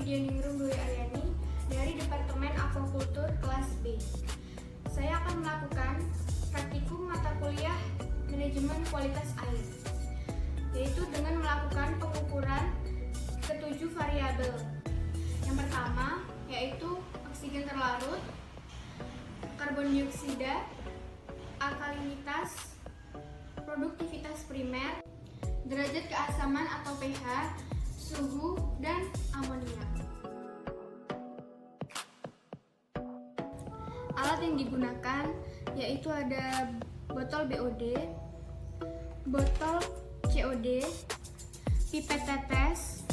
Pudianingrum Dwi Aryani dari Departemen Aquacultur kelas B. Saya akan melakukan praktikum mata kuliah Manajemen Kualitas Air, yaitu dengan melakukan pengukuran ketujuh variabel. Yang pertama yaitu oksigen terlarut, karbon dioksida, alkalinitas, produktivitas primer, derajat keasaman atau pH, suhu, dan amonia. Alat yang digunakan yaitu ada botol BOD, botol COD, pipet tetes,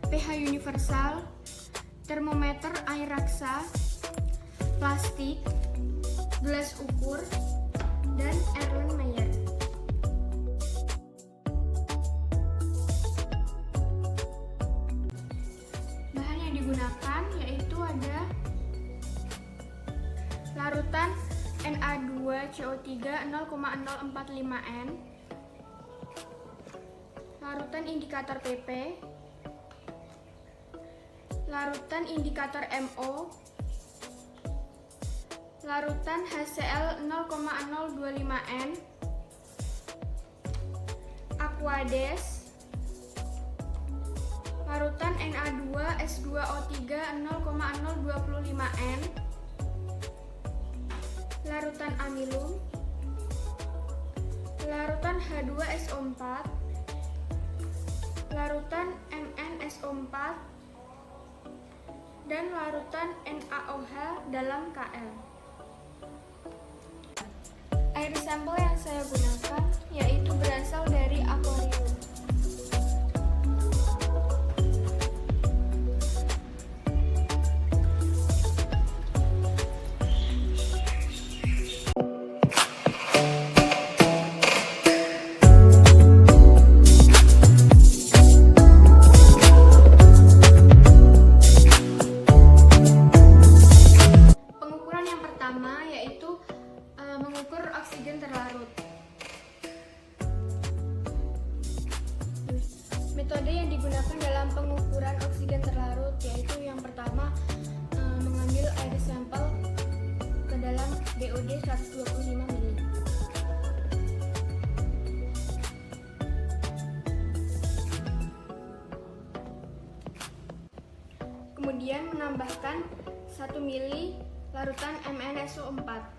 pH universal, termometer air raksa, plastik, gelas ukur, dan Erlenmeyer. Bahan yang digunakan yaitu ada larutan Na2CO3 0,045 N, larutan indikator PP, larutan indikator MO, larutan HCl 0,025 N, Aquades, larutan Na2S2O3 0,025 N, larutan amilum, larutan H2SO4, larutan MnSO4, dan larutan NaOH dalam KL. Air sampel yang saya gunakan yaitu berasal dari akuarium. Mengukur oksigen terlarut. Metode yang digunakan dalam pengukuran oksigen terlarut yaitu yang pertama mengambil air sampel ke dalam BOD 125 ml. Kemudian menambahkan 1 ml larutan MnSO4.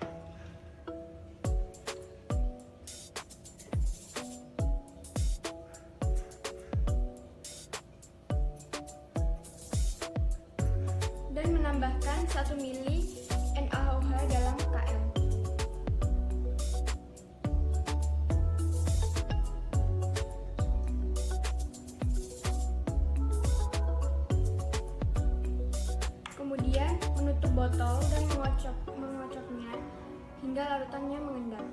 Dan menambahkan 1 ml NaOH dalam KL. Kemudian menutup botol dan mengocoknya hingga larutannya mengendap.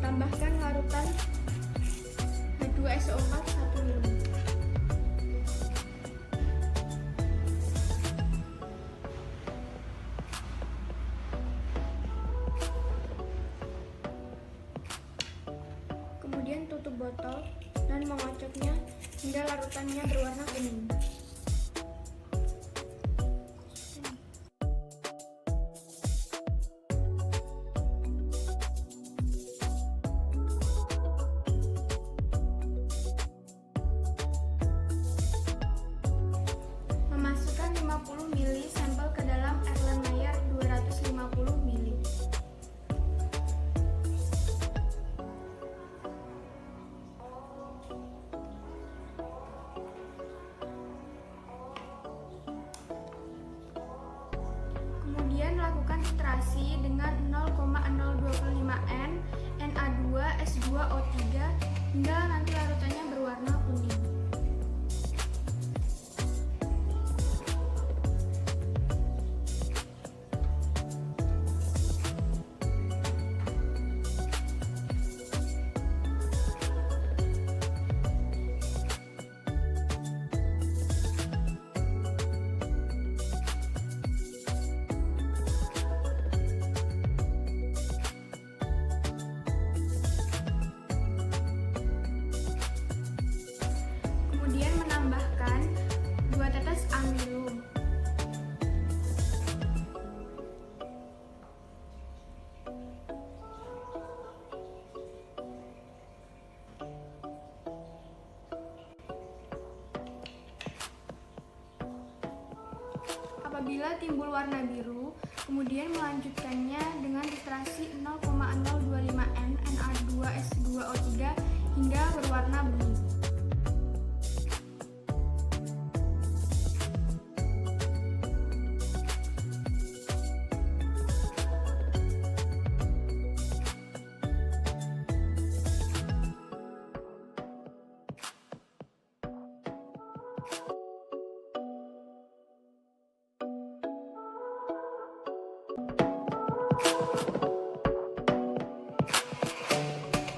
Tambahkan larutan H2SO4 1 ml. Kemudian tutup botol dan mengocoknya hingga larutannya berwarna kuning. Memasukkan 50 ml sampel ke dalam Erlenmeyer 250 ml. Apabila timbul warna biru, kemudian melanjutkannya dengan titrasi 0,025 N Na2S2O3 hingga berwarna bening.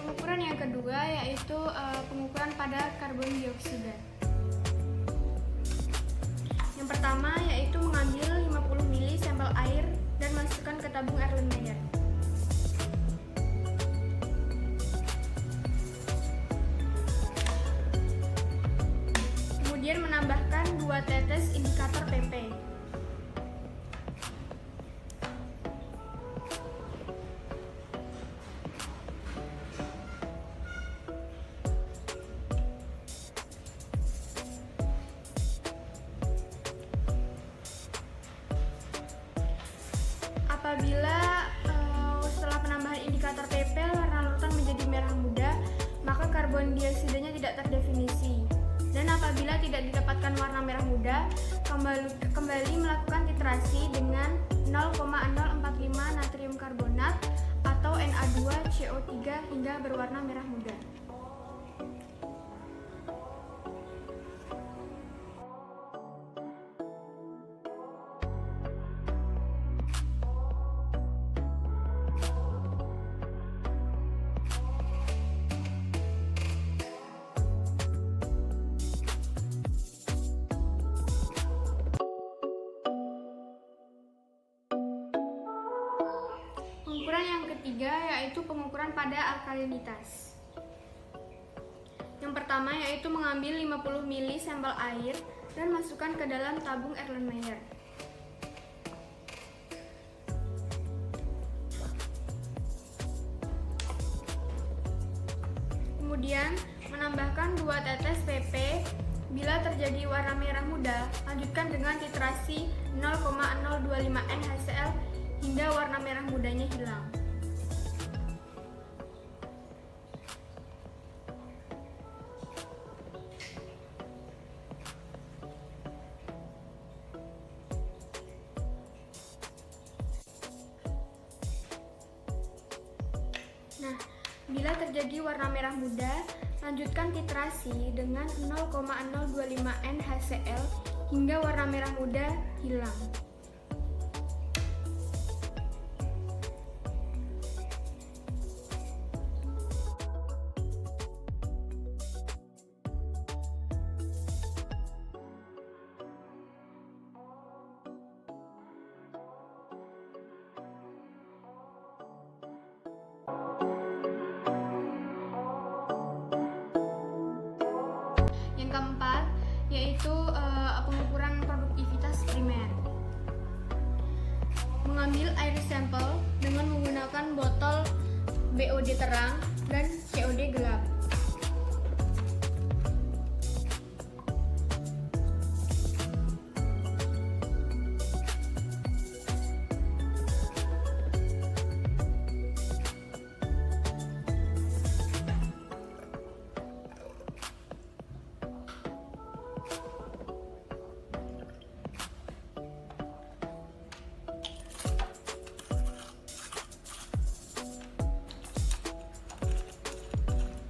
Pengukuran yang kedua yaitu pengukuran pada karbon dioksida. Yang pertama yaitu mengambil 50 ml sampel air dan masukkan ke tabung Erlenmeyer. Kemudian menambahkan 2 tetes indikator PP. Apabila setelah penambahan indikator PP warna larutan menjadi merah muda, maka karbon dioksidanya tidak terdefinisi. Dan apabila tidak didapatkan warna merah muda, kembali melakukan titrasi dengan 0,045 natrium karbonat atau Na2CO3 hingga berwarna merah muda. Pengukuran yang ketiga yaitu pengukuran pada alkalinitas. Yang pertama yaitu mengambil 50 ml sampel air dan masukkan ke dalam tabung Erlenmeyer. Kemudian menambahkan 2 tetes PP. Bila terjadi warna merah muda, lanjutkan dengan titrasi 0,025 N HCl hingga warna merah mudanya hilang. Nah, bila terjadi warna merah muda, lanjutkan titrasi dengan 0,025 N HCl hingga warna merah muda hilang. Yang keempat yaitu pengukuran produktivitas primer. Mengambil air sampel dengan menggunakan botol BOD terang dan COD gelap.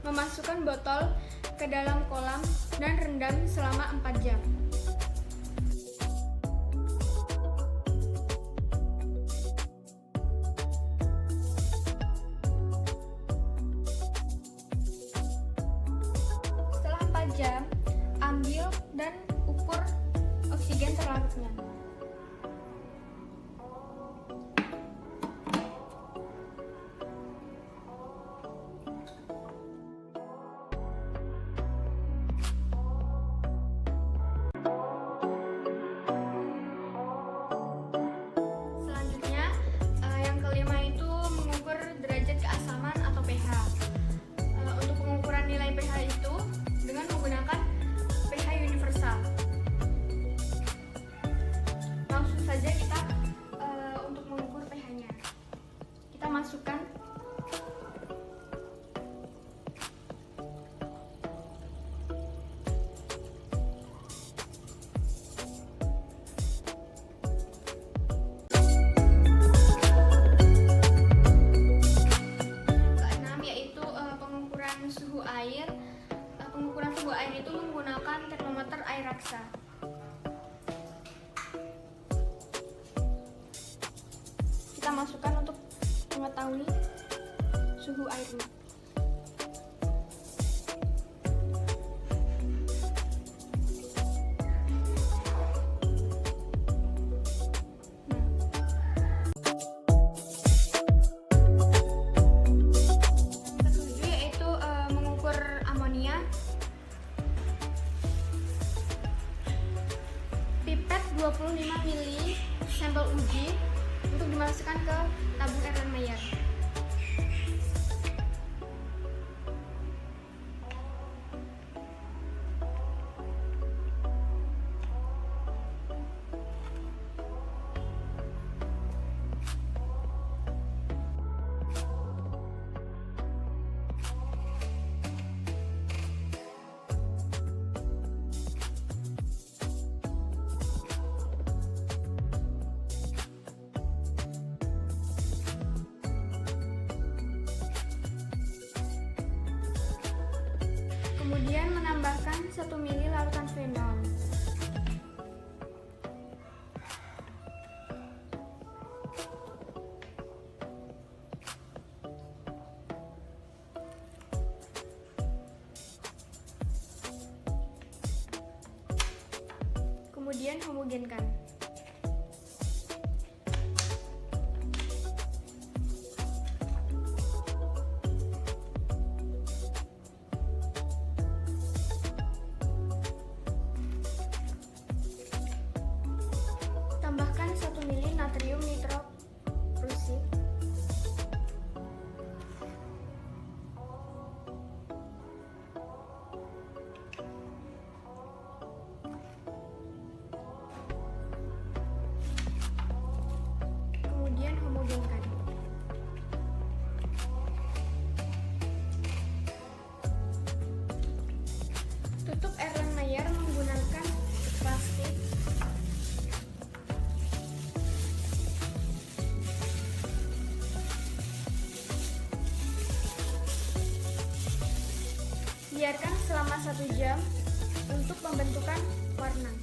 Memasukkan botol ke dalam kolam dan rendam selama 4 jam. Setelah 4 jam, ambil dan ukur oksigen terlarutnya. suhu airnya. Ketujuh yaitu mengukur amonia. Pipet 25 ml sampel uji untuk dimasukkan ke tabung Erlenmeyer. Kemudian menambahkan 1 ml larutan fenol. Kemudian homogenkan. Tambahkan 1 ml natrium nitroprusif. Kemudian homogenkan. Tutup Erlenmeyer menggunakan plastik. Biarkan selama 1 jam untuk pembentukan warna.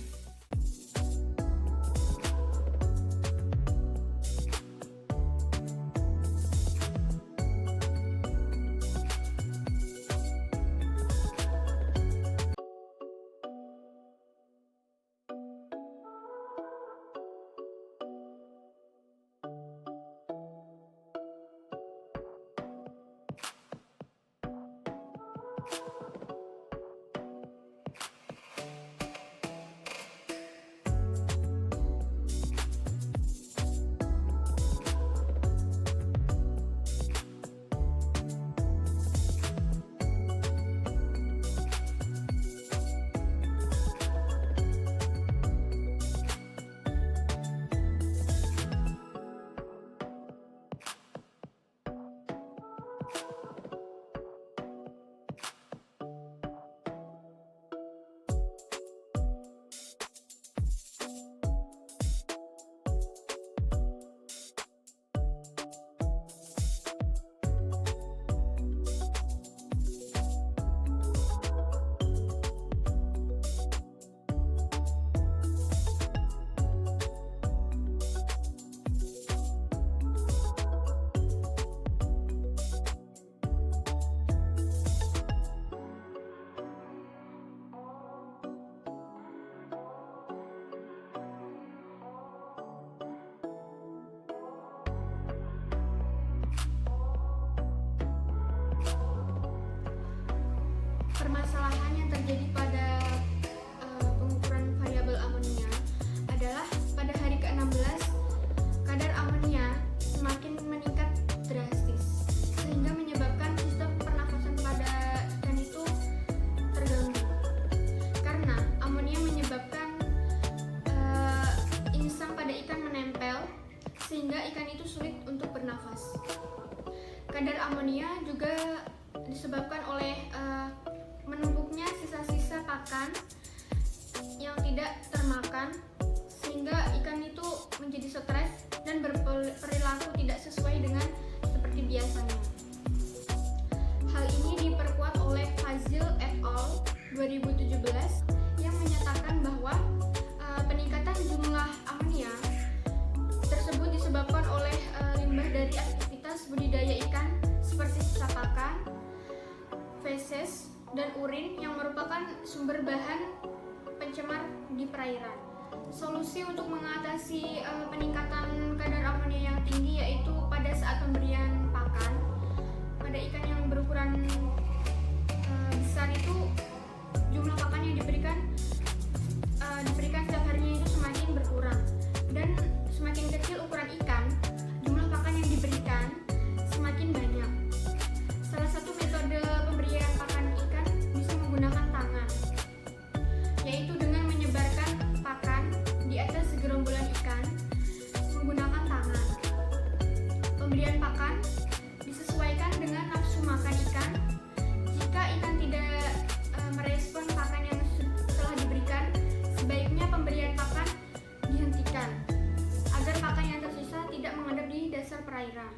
Permasalahan yang terjadi pada pengukuran variabel amonia adalah pada hari ke-16 kadar amonia semakin meningkat drastis sehingga menyebabkan sistem pernafasan pada ikan itu terganggu. Karena amonia menyebabkan insang pada ikan menempel sehingga ikan itu sulit untuk bernafas. Kadar amonia juga disebabkan oleh menumpuknya sisa-sisa pakan yang tidak termakan sehingga ikan itu menjadi stres dan berperilaku tidak sesuai dengan seperti biasanya. Hal ini diperkuat oleh Fazil et al. 2017 yang menyatakan bahwa peningkatan jumlah amonia tersebut disebabkan oleh limbah dari aktivitas budidaya ikan seperti feses dan urin yang merupakan sumber bahan pencemar di perairan. Solusi untuk mengatasi peningkatan kadar amonia yang tinggi yaitu pada saat pemberian pakan pada ikan yang berukuran besar itu jumlah pakan yang diberikan setiap harinya itu semakin berkurang, dan semakin kecil ukuran ikan jumlah pakan yang diberikan semakin banyak. Salah satu metode pemberian pakan ikan bisa menggunakan tangan, yaitu dengan menyebarkan pakan di atas segerombolan ikan menggunakan tangan. Pemberian pakan disesuaikan dengan nafsu makan ikan. Jika ikan tidak merespon pakan yang telah diberikan, sebaiknya pemberian pakan dihentikan agar pakan yang tersisa tidak mengendap di dasar perairan.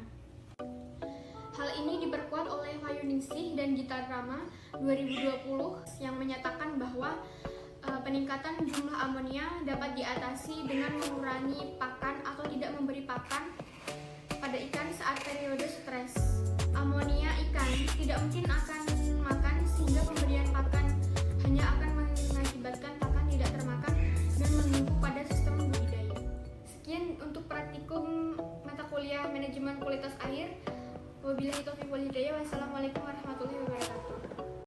Hal ini diperkuat oleh Wayuningsih dan Gita Rama 2020 yang menyatakan bahwa peningkatan jumlah amonia dapat diatasi dengan mengurangi pakan atau tidak memberi pakan pada ikan saat periode stres. Amonia ikan tidak mungkin akan makan, sehingga pemberian pakan hanya akan mengakibatkan pakan tidak termakan dan menumpuk pada sistem budidaya. Sekian untuk praktikum mata kuliah manajemen kualitas air. Wabillahi taufiq wal hidayah. Wassalamualaikum warahmatullahi wabarakatuh.